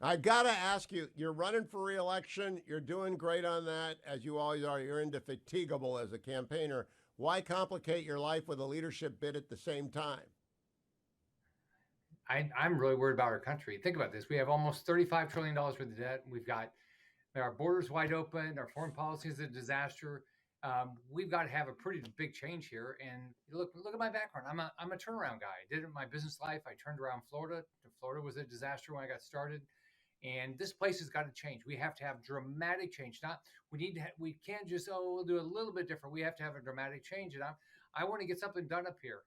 I got to ask you, you're running for reelection. You're doing great on that, as you always are. You're indefatigable as a campaigner. Why complicate your life with a leadership bid at the same time? I'm really worried about our country. Think about this. We have almost $35 trillion worth of debt. We've got our borders wide open. Our foreign policy is a disaster. We've got to have a pretty big change here. And look at my background. I'm a turnaround guy. I did it in my business life. I turned around Florida. Florida was a disaster when I got started. And this place has got to change. We have to have dramatic change. Not we need to. We can't just we'll do a little bit different. We have to have a dramatic change. And I want to get something done up here.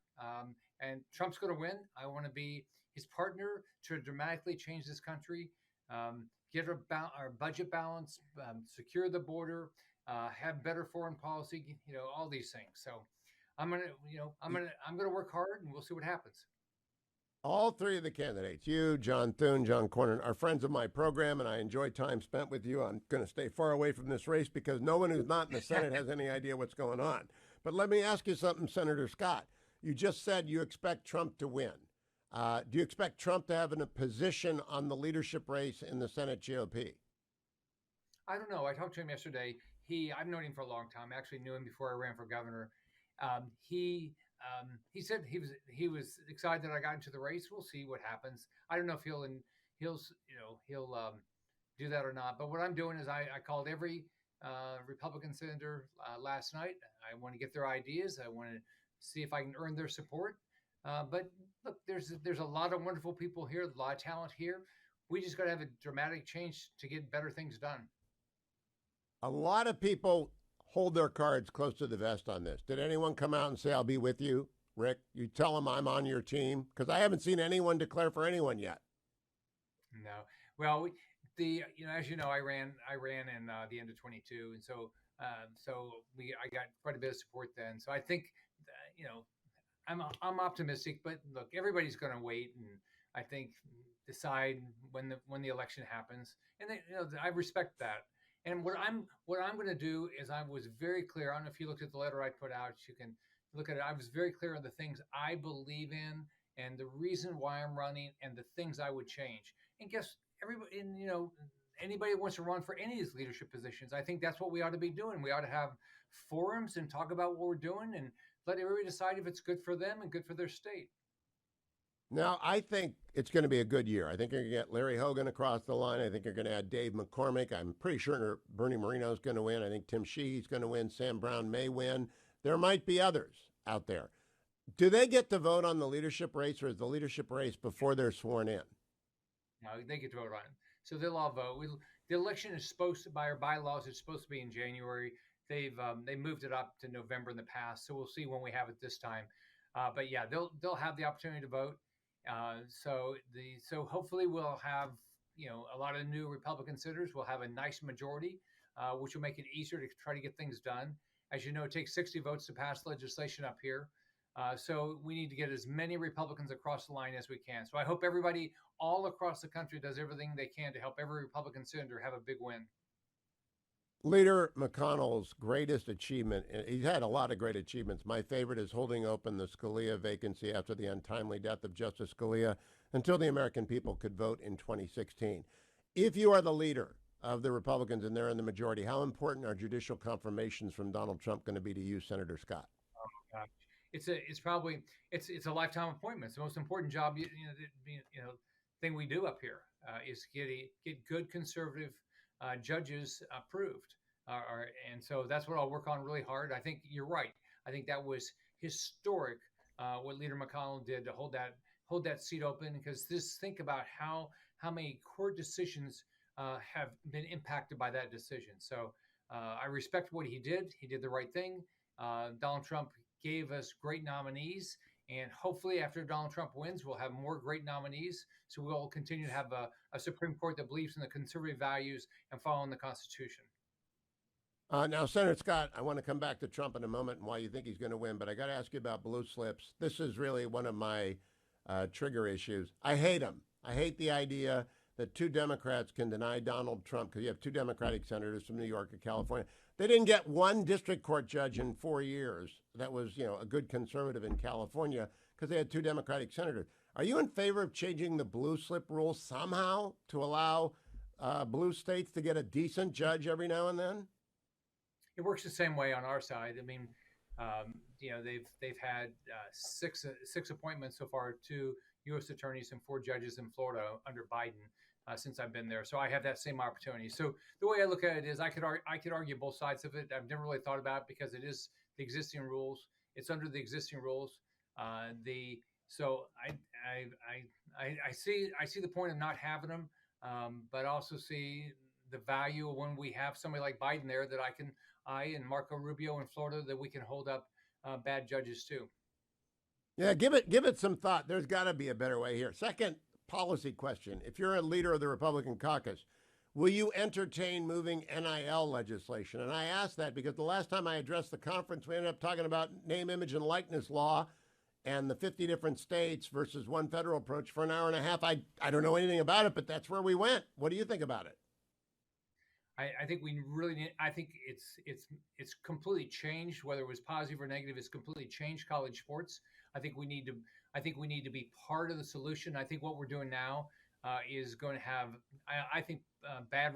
And Trump's going to win. I want to be his partner to dramatically change this country. Get our budget balance, secure the border, have better foreign policy. All these things. So I'm gonna work hard, and we'll see what happens. All three of the candidates, you, John Thune, John Cornyn, are friends of my program, and I enjoy time spent with you. I'm going to stay far away from this race because no one who's not in the Senate has any idea what's going on. But let me ask you something, Senator Scott. You just said you expect Trump to win. Do you expect Trump to have a position on the leadership race in the Senate GOP? I don't know. I talked to him yesterday. I've known him for a long time. I actually knew him before I ran for governor. He said he was excited that I got into the race. We'll see what happens. I don't know if he'll do that or not. But what I'm doing is I called every Republican senator last night. I want to get their ideas. I want to see if I can earn their support. But look, there's a lot of wonderful people here, a lot of talent here. We just got to have a dramatic change to get better things done. A lot of people hold their cards close to the vest on this. Did anyone come out and say, I'll be with you, Rick? You tell them I'm on your team? Because I haven't seen anyone declare for anyone yet. No, well, as you know, I ran in the end of 22, and I got quite a bit of support then. So I think, I'm optimistic, but look, everybody's going to wait and I think decide when the election happens, and I respect that. And what I'm going to do is I was very clear. I don't know if you looked at the letter I put out. You can look at it. I was very clear on the things I believe in and the reason why I'm running and the things I would change. And guess everybody, and anybody that wants to run for any of these leadership positions, I think that's what we ought to be doing. We ought to have forums and talk about what we're doing and let everybody decide if it's good for them and good for their state. Now, I think it's going to be a good year. I think you're going to get Larry Hogan across the line. I think you're going to add Dave McCormick. I'm pretty sure Bernie Moreno is going to win. I think Tim Sheehy's going to win. Sam Brown may win. There might be others out there. Do they get to vote on the leadership race, or is the leadership race before they're sworn in? No, they get to vote on it. So they'll all vote. The election is supposed to, by our bylaws, it's supposed to be in January. They moved it up to November in the past, so we'll see when we have it this time. But yeah, they'll have the opportunity to vote. So hopefully we'll have a lot of new Republican senators. We'll have a nice majority, which will make it easier to try to get things done. As you know, it takes 60 votes to pass legislation up here. So we need to get as many Republicans across the line as we can. So I hope everybody all across the country does everything they can to help every Republican senator have a big win. Leader McConnell's greatest achievement, and he's had a lot of great achievements. My favorite is holding open the Scalia vacancy after the untimely death of Justice Scalia until the American people could vote in 2016. If you are the leader of the Republicans and they're in the majority, how important are judicial confirmations from Donald Trump going to be to you, Senator Scott? Uh, it's a lifetime appointment. It's the most important job thing we do up here is get good conservative judges approved. And so that's what I'll work on really hard. I think you're right. I think that was historic what Leader McConnell did to hold that seat open, because think about how many court decisions have been impacted by that decision. So I respect what he did. He did the right thing. Donald Trump gave us great nominees. And hopefully after Donald Trump wins, we'll have more great nominees. So we'll continue to have a Supreme Court that believes in the conservative values and following the Constitution. Now, Senator Scott, I want to come back to Trump in a moment and why you think he's going to win, but I got to ask you about blue slips. This is really one of my trigger issues. I hate them. I hate the idea that two Democrats can deny Donald Trump, because you have two Democratic senators from New York and California. They didn't get one district court judge in 4 years that was, a good conservative in California, because they had two Democratic senators. Are you in favor of changing the blue slip rule somehow to allow blue states to get a decent judge every now and then? It works the same way on our side. I mean, they've had six appointments so far, two U.S. attorneys and four judges in Florida under Biden since I've been there. So I have that same opportunity. So the way I look at it is, I could argue both sides of it. I've never really thought about it because it is the existing rules. It's under the existing rules. The so I see the point of not having them, but also see the value of when we have somebody like Biden there that I and Marco Rubio in Florida, that we can hold up bad judges too. Yeah, give it some thought. There's got to be a better way here. Second policy question: if you're a leader of the Republican caucus, will you entertain moving NIL legislation? And I ask that because the last time I addressed the conference, we ended up talking about name, image, and likeness law and the 50 different states versus one federal approach for an hour and a half. I don't know anything about it, but that's where we went. What do you think about it? I think we really need. I think it's completely changed. Whether it was positive or negative, it's completely changed college sports. I think we need to be part of the solution. I think what we're doing now is going to have, I think, bad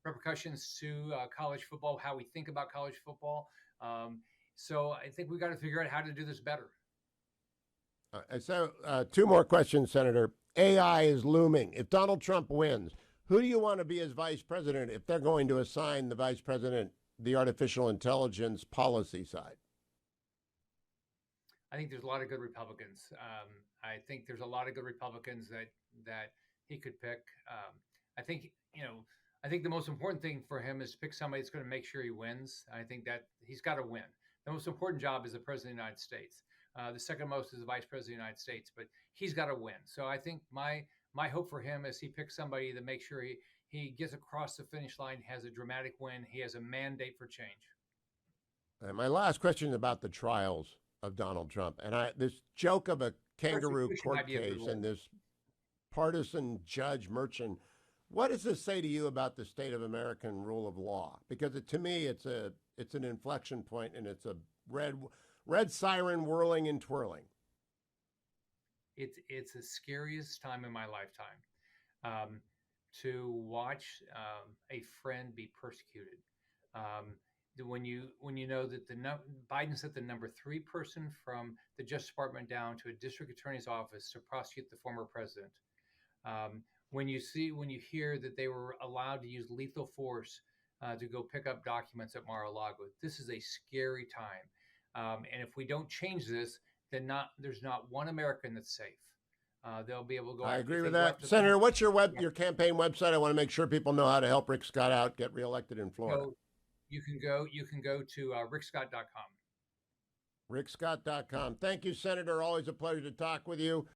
repercussions to college football, how we think about college football. So I think we got to figure out how to do this better. So two more questions, Senator. AI is looming. If Donald Trump wins, who do you want to be as vice president if they're going to assign the vice president the artificial intelligence policy side? I think there's a lot of good Republicans. I think there's a lot of good Republicans that he could pick. I think the most important thing for him is to pick somebody that's going to make sure he wins. I think that he's got to win. The most important job is the president of the United States. The second most is the vice president of the United States, but he's got to win. So I think my hope for him is he picks somebody that makes sure he gets across the finish line, has a dramatic win. He has a mandate for change. And my last question is about the trials of Donald Trump. And this joke of a kangaroo court case and this partisan judge Merchant. What does this say to you about the state of American rule of law? Because to me, it's an inflection point, and it's a red siren whirling and twirling. It's the scariest time in my lifetime to watch a friend be persecuted. When you know that Biden set the number 3 person from the Justice Department down to a district attorney's office to prosecute the former president. When you hear that they were allowed to use lethal force to go pick up documents at Mar-a-Lago, this is a scary time. And if we don't change this, then there's not one American that's safe. They'll be able to go. I agree with that. Senator, what's your campaign website? I want to make sure people know how to help Rick Scott out get reelected in Florida. So you can go to rickscott.com. rickscott.com. Thank you, Senator. Always a pleasure to talk with you.